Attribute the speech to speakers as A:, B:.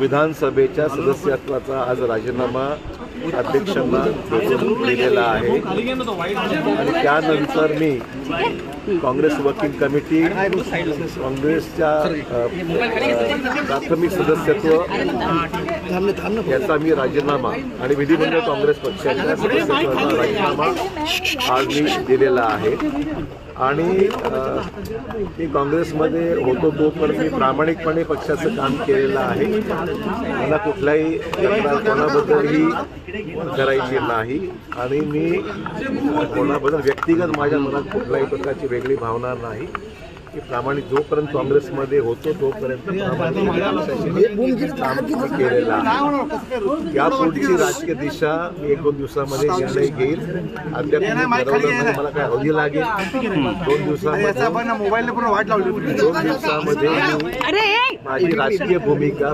A: विधानसभेच्या सदस्यत्वाचा आज राजीनामा अध्यक्षांना भेटून दिलेला आहे आणि त्यानंतर मी काँग्रेस वर्किंग कमिटी काँग्रेसच्या प्राथमिक सदस्यत्व याचा मी राजीनामा आणि विधिमंडळ काँग्रेस पक्षाच्या सदस्यत्वाचा राजीनामा आज मी दिलेला आहे आणि मी काँग्रेसमध्ये होतो तोपर्यंत मी प्रामाणिकपणे पक्षाचं काम केलेलं आहे. मला कुठल्याही तक्रार कोणाबद्दलही करायची नाही आणि मी कोणाबद्दल व्यक्तिगत माझ्या मनात कुठल्याही प्रकारची वेगळी भावना नाही की प्रामाणिक जोपर्यंत काँग्रेसमध्ये होतो तोपर्यंत काम केलेलं आहे. या पुढची राजकीय दिशा मी 1-2 दिवसामध्ये निर्णय घेईल. अद्याप ठरवलं नाही, मला काय अवधी लागेल 2 दिवसामध्ये माझी राजकीय भूमिका